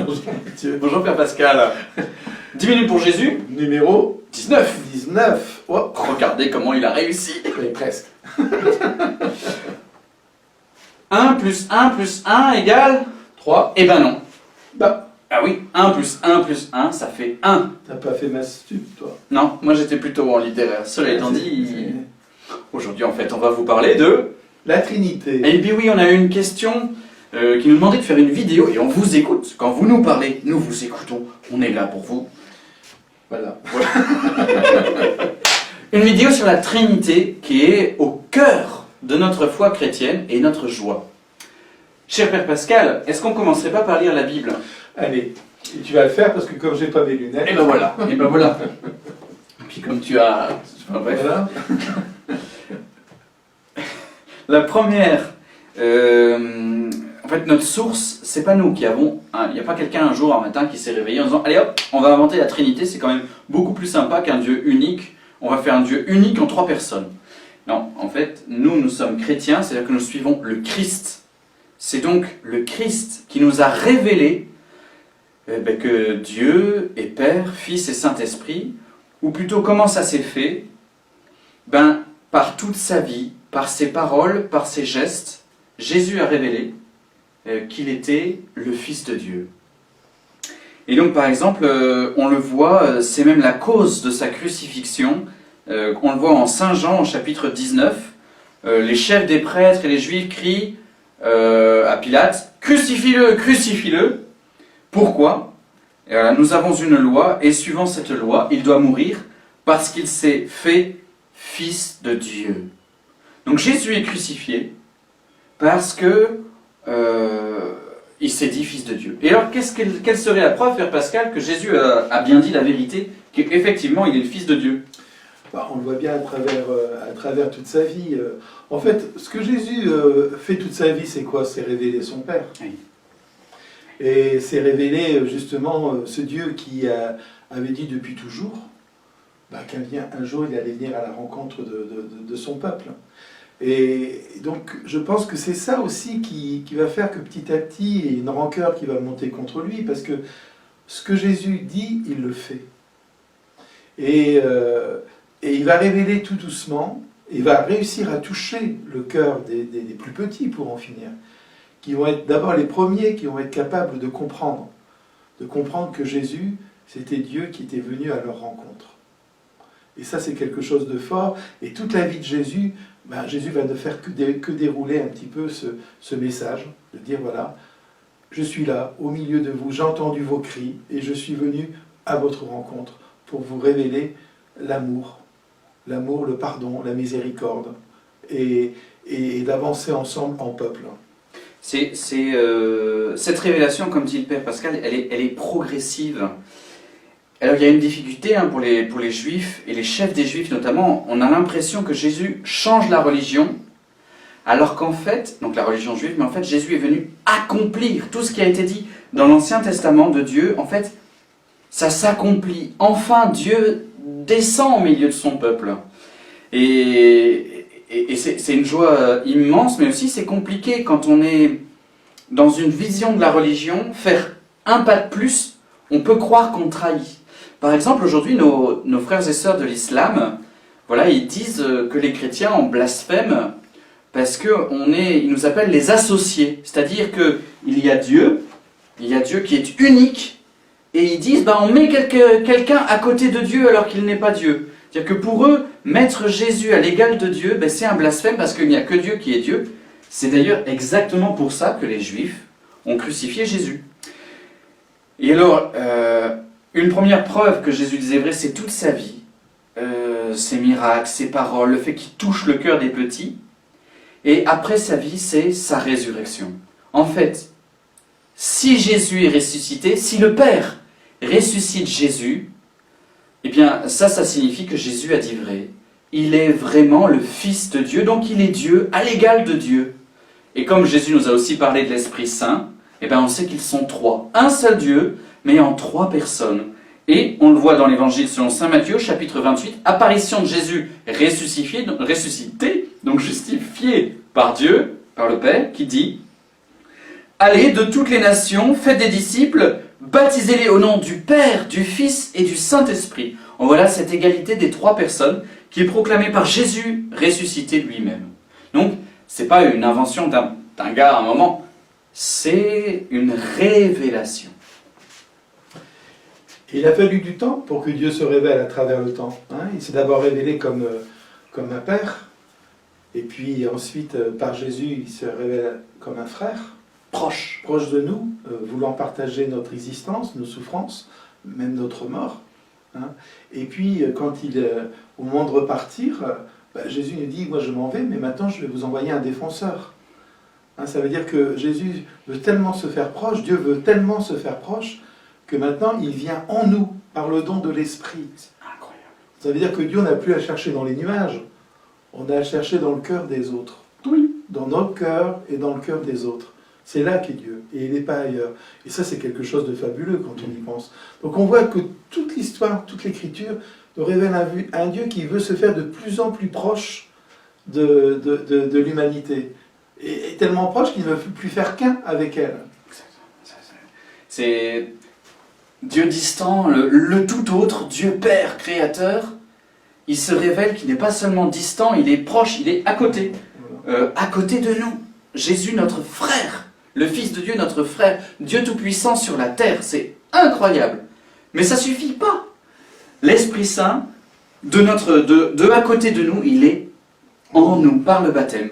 Bonjour Mathieu. Bonjour Père Pascal. 10 minutes pour Jésus, Numéro 19. 19. Oh, Regardez comment il a réussi. mais presque. 1 plus 1 plus 1 égale 3. Eh ben non. Bah, Ah oui, 1 plus 1 plus 1, ça fait 1. t'as pas fait ma stup, toi. Non, moi j'étais plutôt en littéraire. Cela étant dit, C'est- aujourd'hui en fait on va vous parler de... La Trinité. Eh bien oui, on a eu une question qui nous demandait de faire une vidéo et on vous écoute. Quand vous nous parlez, nous vous écoutons. On est là pour vous. Voilà. Une vidéo sur la Trinité qui est au cœur de notre foi chrétienne et notre joie. Cher Père Pascal, est-ce qu'on commencerait pas par lire la Bible? Allez, et tu vas le faire parce que comme j'ai pas mes lunettes. Et ben voilà, et ben voilà. Et puis comme tu as... Enfin, bref. Voilà. La première, en fait notre source, c'est pas nous qui avons... Il n'y a pas quelqu'un un jour, un matin, qui s'est réveillé en disant « Allez hop, on va inventer la Trinité, c'est quand même beaucoup plus sympa qu'un Dieu unique. On va faire un Dieu unique en 3 personnes. » Non, en fait, nous sommes chrétiens, c'est-à-dire que nous suivons le Christ. C'est donc le Christ qui nous a révélé que Dieu est Père, Fils et Saint-Esprit, ou plutôt comment ça s'est fait? Par toute sa vie, par ses paroles, par ses gestes, Jésus a révélé qu'il était le Fils de Dieu. Et donc par exemple, on le voit, c'est même la cause de sa crucifixion, on le voit en Saint Jean, au chapitre 19, les chefs des prêtres et les Juifs crient à Pilate, « Crucifie-le, crucifie-le » Pourquoi? Nous avons une loi, et suivant cette loi, il doit mourir parce qu'il s'est fait Fils de Dieu. Donc Jésus est crucifié parce que il s'est dit Fils de Dieu. Et alors, quelle serait la preuve, Père Pascal, que Jésus a bien dit la vérité, qu'effectivement il est le Fils de Dieu? Bah, on le voit bien à travers toute sa vie. En fait, ce que Jésus fait toute sa vie, c'est quoi? C'est révéler son Père. Oui. Et c'est révéler justement ce Dieu qui avait dit depuis toujours qu'un jour il allait venir à la rencontre de son peuple. Et donc je pense que c'est ça aussi qui va faire que petit à petit, il y a une rancœur qui va monter contre lui, parce que ce que Jésus dit, il le fait. Et il va révéler tout doucement, il va réussir à toucher le cœur des plus petits pour en finir, qui vont être d'abord les premiers qui vont être capables de comprendre que Jésus, c'était Dieu qui était venu à leur rencontre. Et ça, c'est quelque chose de fort. Et toute la vie de Jésus, Jésus va ne faire que dérouler un petit peu ce message, de dire voilà, je suis là, au milieu de vous, j'ai entendu vos cris, et je suis venu à votre rencontre pour vous révéler l'amour, le pardon, la miséricorde, et d'avancer ensemble en peuple. Cette révélation, comme dit le Père Pascal, elle est progressive. Alors il y a une difficulté pour les Juifs, et les chefs des Juifs notamment, on a l'impression que Jésus change la religion, alors qu'en fait, donc la religion juive, mais en fait Jésus est venu accomplir tout ce qui a été dit dans l'Ancien Testament de Dieu. En fait, ça s'accomplit. Enfin, Dieu descend au milieu de son peuple. Et c'est une joie immense, mais aussi c'est compliqué quand on est dans une vision de la religion, faire un pas de plus, on peut croire qu'on trahit. Par exemple, aujourd'hui, nos frères et sœurs de l'islam, voilà, ils disent que les chrétiens en blasphèment parce qu'ils nous appellent les associés. C'est-à-dire qu'il y a Dieu qui est unique, et ils disent on met quelqu'un à côté de Dieu alors qu'il n'est pas Dieu. C'est-à-dire que pour eux, mettre Jésus à l'égal de Dieu, c'est un blasphème parce qu'il n'y a que Dieu qui est Dieu. C'est d'ailleurs exactement pour ça que les Juifs ont crucifié Jésus. Et alors, une première preuve que Jésus disait vrai, c'est toute sa vie, ses miracles, ses paroles, le fait qu'il touche le cœur des petits. Et après sa vie, c'est sa résurrection. En fait, si Jésus est ressuscité, si le Père ressuscite Jésus, eh bien ça signifie que Jésus a dit vrai. Il est vraiment le Fils de Dieu, donc il est Dieu à l'égal de Dieu. Et comme Jésus nous a aussi parlé de l'Esprit Saint, eh bien on sait qu'ils sont 3. Un seul Dieu, mais en 3 personnes. Et on le voit dans l'Évangile selon saint Matthieu, chapitre 28, apparition de Jésus ressuscité, donc justifié par Dieu, par le Père, qui dit allez de toutes les nations, faites des disciples, baptisez-les au nom du Père, du Fils et du Saint-Esprit. En voilà cette égalité des trois personnes qui est proclamée par Jésus ressuscité lui-même. Donc, c'est pas une invention d'un gars à un moment, c'est une révélation. Et il a fallu du temps pour que Dieu se révèle à travers le temps. Hein. Il s'est d'abord révélé comme un père, et puis ensuite, par Jésus, il se révèle comme un frère, proche de nous, voulant partager notre existence, nos souffrances, même notre mort. Hein. Et puis, au moment de repartir, Jésus nous dit, moi je m'en vais, mais maintenant je vais vous envoyer un défenseur. Hein, ça veut dire que Jésus veut tellement se faire proche, Dieu veut tellement se faire proche, que maintenant il vient en nous, par le don de l'Esprit. C'est incroyable. Ça veut dire que Dieu n'a plus à chercher dans les nuages, on a à chercher dans le cœur des autres. Oui. Dans notre cœur et dans le cœur des autres. C'est là qu'est Dieu, et il n'est pas ailleurs. Et ça, c'est quelque chose de fabuleux quand on y pense. Donc on voit que toute l'histoire, toute l'Écriture nous révèle un Dieu qui veut se faire de plus en plus proche de l'humanité. Et tellement proche qu'il ne veut plus faire qu'un avec elle. C'est Dieu distant, le tout autre, Dieu Père, Créateur. Il se révèle qu'il n'est pas seulement distant, il est proche, il est à côté. À côté de nous. Jésus, notre frère. Le Fils de Dieu, notre frère. Dieu Tout-Puissant sur la terre. C'est incroyable. Mais ça ne suffit pas. L'Esprit Saint, de à côté de nous, il est en nous, par le baptême.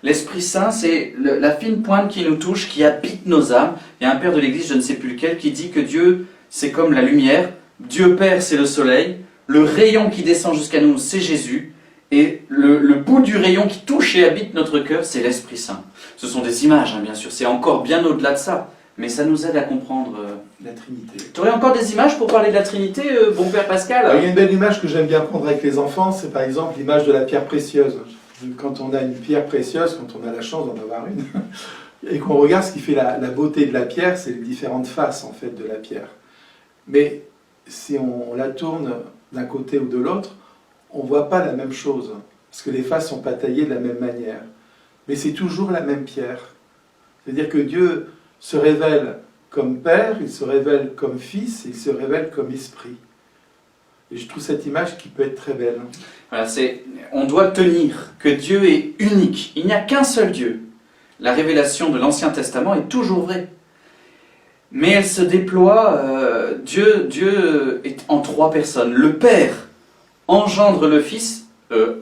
L'Esprit Saint, c'est la fine pointe qui nous touche, qui habite nos âmes. Il y a un père de l'Église, je ne sais plus lequel, qui dit que Dieu, c'est comme la lumière. Dieu Père, c'est le soleil. Le rayon qui descend jusqu'à nous, c'est Jésus. Et le bout du rayon qui touche et habite notre cœur, c'est l'Esprit Saint. Ce sont des images, hein, bien sûr. C'est encore bien au-delà de ça. Mais ça nous aide à comprendre la Trinité. Tu aurais encore des images pour parler de la Trinité, bon père Pascal? Il y a une belle image que j'aime bien prendre avec les enfants, c'est par exemple l'image de la pierre précieuse. Quand on a une pierre précieuse, quand on a la chance d'en avoir une, et qu'on regarde ce qui fait la beauté de la pierre, c'est les différentes faces en fait de la pierre. Mais si on la tourne d'un côté ou de l'autre, on ne voit pas la même chose, parce que les faces ne sont pas taillées de la même manière. Mais c'est toujours la même pierre. C'est-à-dire que Dieu se révèle comme Père, il se révèle comme Fils, il se révèle comme Esprit. Et je trouve cette image qui peut être très belle. Voilà, on doit tenir que Dieu est unique. Il n'y a qu'un seul Dieu. La révélation de l'Ancien Testament est toujours vraie. Mais elle se déploie, Dieu est en trois personnes. Le Père engendre le Fils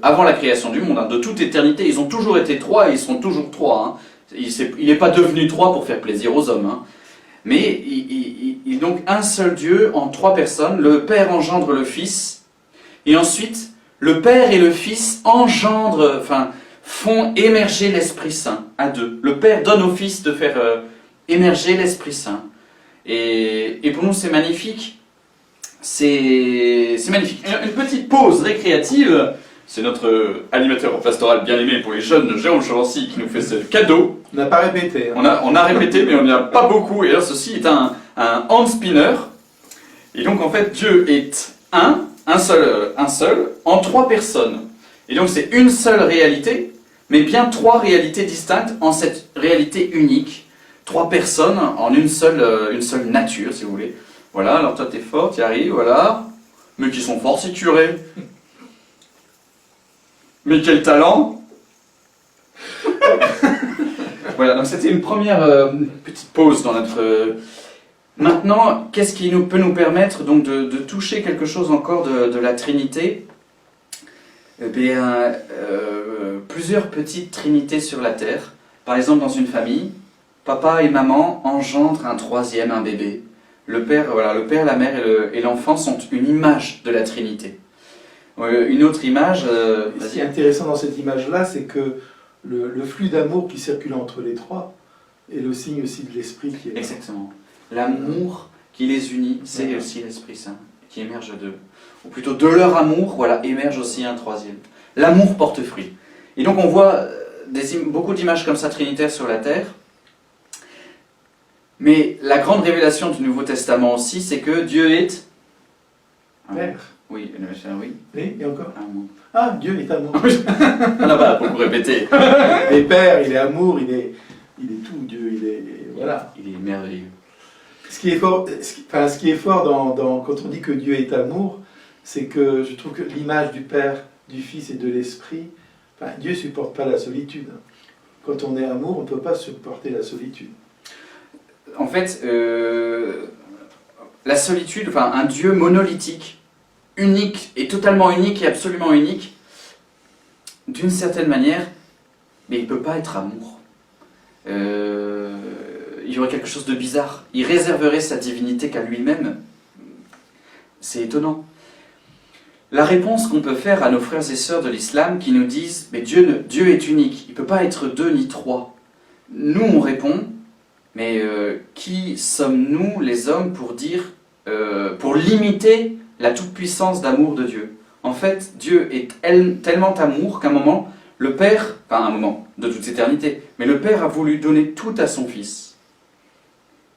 avant la création du monde, hein, de toute éternité. Ils ont toujours été trois et ils sont toujours trois. Hein. Il n'est pas devenu trois pour faire plaisir aux hommes. Hein. Mais il est donc un seul Dieu en trois personnes. Le Père engendre le Fils. Et ensuite, le Père et le Fils font émerger l'Esprit Saint à deux. Le Père donne au Fils de faire émerger l'Esprit Saint. Et pour nous, c'est magnifique. C'est magnifique. Une petite pause récréative. C'est notre animateur pastoral bien-aimé pour les jeunes, Jérôme Chavancy, qui nous fait ce cadeau. On n'a pas répété. Hein. On a répété, mais on n'y a pas beaucoup. Et alors, ceci est un hand spinner. Et donc, en fait, Dieu est un seul, en trois personnes. Et donc, c'est une seule réalité, mais bien trois réalités distinctes en cette réalité unique. Trois personnes en une seule nature, si vous voulez. Voilà, alors toi, t'es fort, t'y arrives, voilà. Mais qui sont forts, ces curés. Mais quel talent! Voilà, donc c'était une première petite pause dans notre... Maintenant, qu'est-ce qui peut nous permettre donc de toucher quelque chose encore de la Trinité? Eh bien, plusieurs petites trinités sur la terre. Par exemple, dans une famille, papa et maman engendrent un troisième, un bébé. Le père, la mère et l'enfant sont une image de la Trinité. Une autre image... Ce qui est intéressant dans cette image-là, c'est que le flux d'amour qui circule entre les trois est le signe aussi de l'Esprit qui est là. Exactement. L'amour qui les unit, c'est aussi l'Esprit Saint qui émerge d'eux. Ou plutôt de leur amour, voilà, émerge aussi un troisième. L'amour porte fruit. Et donc on voit beaucoup d'images comme ça trinitaires sur la terre. Mais la grande révélation du Nouveau Testament aussi, c'est que Dieu est... Père. Oui, oui. Et encore Amour. Ah, Dieu est amour. On n'a pas beaucoup répété. Il est Père, il est amour, il est tout. Dieu, il est... Voilà. Il est merveilleux. Ce qui est fort, ce qui est fort quand on dit que Dieu est amour, c'est que je trouve que l'image du Père, du Fils et de l'Esprit, Dieu ne supporte pas la solitude. Quand on est amour, on ne peut pas supporter la solitude. En fait, la solitude, un Dieu monolithique, unique, et totalement unique et absolument unique, d'une certaine manière, mais il ne peut pas être amour. Il y aurait quelque chose de bizarre. Il réserverait sa divinité qu'à lui-même. C'est étonnant. La réponse qu'on peut faire à nos frères et sœurs de l'islam qui nous disent « mais Dieu est unique, il ne peut pas être deux ni trois », nous on répond « mais qui sommes-nous les hommes pour dire, pour limiter la toute-puissance d'amour de Dieu ?» En fait, Dieu est tellement amour qu'à un moment, le Père, un moment de toute éternité, mais le Père a voulu donner tout à son Fils.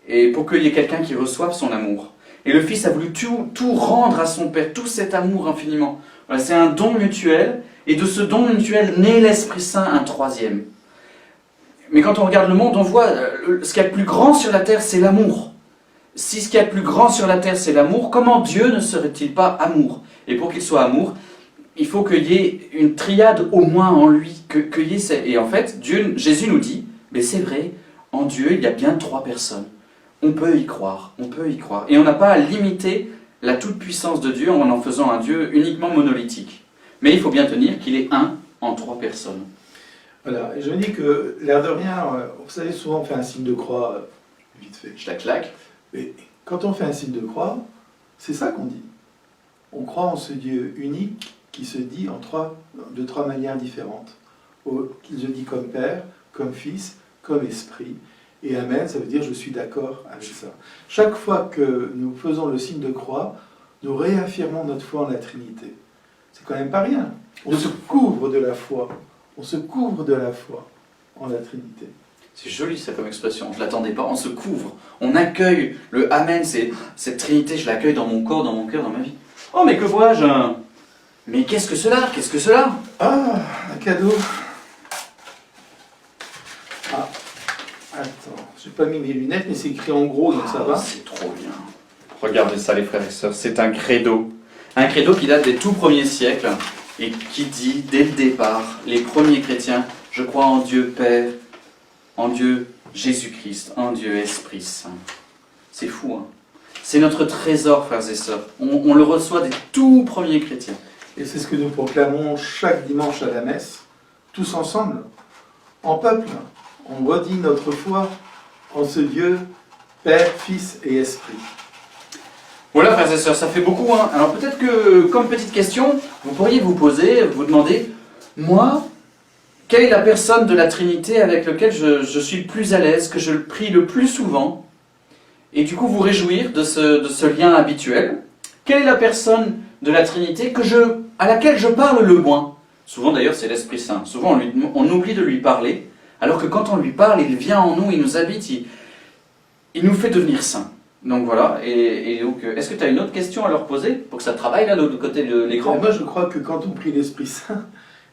Et pour qu'il y ait quelqu'un qui reçoive son amour. Et le Fils a voulu tout rendre à son Père, tout cet amour infiniment. Voilà, c'est un don mutuel, et de ce don mutuel naît l'Esprit Saint, un troisième. Mais quand on regarde le monde, on voit ce qu'il y a de plus grand sur la terre, c'est l'amour. Si ce qu'il y a de plus grand sur la terre, c'est l'amour, comment Dieu ne serait-il pas amour? Et pour qu'il soit amour, il faut qu'il y ait une triade au moins en lui. Et en fait, Jésus nous dit, mais c'est vrai, en Dieu, il y a bien trois personnes. On peut y croire, on peut y croire. Et on n'a pas à limiter la toute-puissance de Dieu en faisant un Dieu uniquement monolithique. Mais il faut bien tenir qu'il est un en trois personnes. Voilà, et je me dis que, l'air de rien, vous savez, souvent on fait un signe de croix, vite fait. Je la claque. Mais quand on fait un signe de croix, c'est ça qu'on dit. On croit en ce Dieu unique qui se dit de trois manières différentes. Qu'il se dit comme Père, comme Fils, comme Esprit. Et Amen, ça veut dire je suis d'accord avec ça. Chaque fois que nous faisons le signe de croix, nous réaffirmons notre foi en la Trinité. C'est quand même pas rien. On se couvre de la foi. On se couvre de la foi en la Trinité. C'est joli ça comme expression, je ne l'attendais pas. On se couvre, on accueille le Amen, cette Trinité, je l'accueille dans mon corps, dans mon cœur, dans ma vie. Oh mais que vois-je? Mais qu'est-ce que cela? Qu'est-ce que cela? Ah, un cadeau. Ah, attends, j'ai pas mis mes lunettes, mais c'est écrit en gros, donc ça va. C'est trop bien. Regardez ça les frères et sœurs, c'est un credo. Un credo qui date des tout premiers siècles et qui dit, dès le départ, les premiers chrétiens, je crois en Dieu Père, en Dieu Jésus-Christ, en Dieu Esprit Saint. C'est fou, hein? C'est notre trésor, frères et sœurs. On le reçoit des tout premiers chrétiens. Et c'est ce que nous proclamons chaque dimanche à la messe, tous ensemble, en peuple. On redit notre foi en ce Dieu, Père, Fils et Esprit. Voilà, frères et sœurs, ça fait beaucoup, hein? Alors peut-être que, comme petite question, vous pourriez vous demander, moi, quelle est la personne de la Trinité avec laquelle je suis le plus à l'aise, que je prie le plus souvent? Et du coup vous réjouir de ce lien habituel. Quelle est la personne de la Trinité à laquelle je parle le moins? Souvent d'ailleurs c'est l'Esprit Saint. Souvent on oublie de lui parler, alors que quand on lui parle, il vient en nous, il nous habite, il nous fait devenir saints. Donc voilà, et donc est-ce que tu as une autre question à leur poser pour que ça travaille là de l'autre côté de l'écran? Moi je crois que quand on prie l'Esprit Saint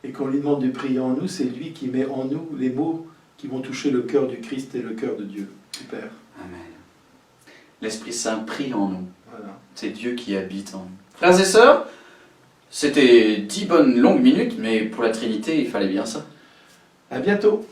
et qu'on lui demande de prier en nous, c'est lui qui met en nous les mots qui vont toucher le cœur du Christ et le cœur de Dieu, du Père. Amen. L'Esprit Saint prie en nous. Voilà. C'est Dieu qui habite en nous. Frères et sœurs, c'était 10 bonnes longues minutes, mais pour la Trinité, il fallait bien ça. À bientôt.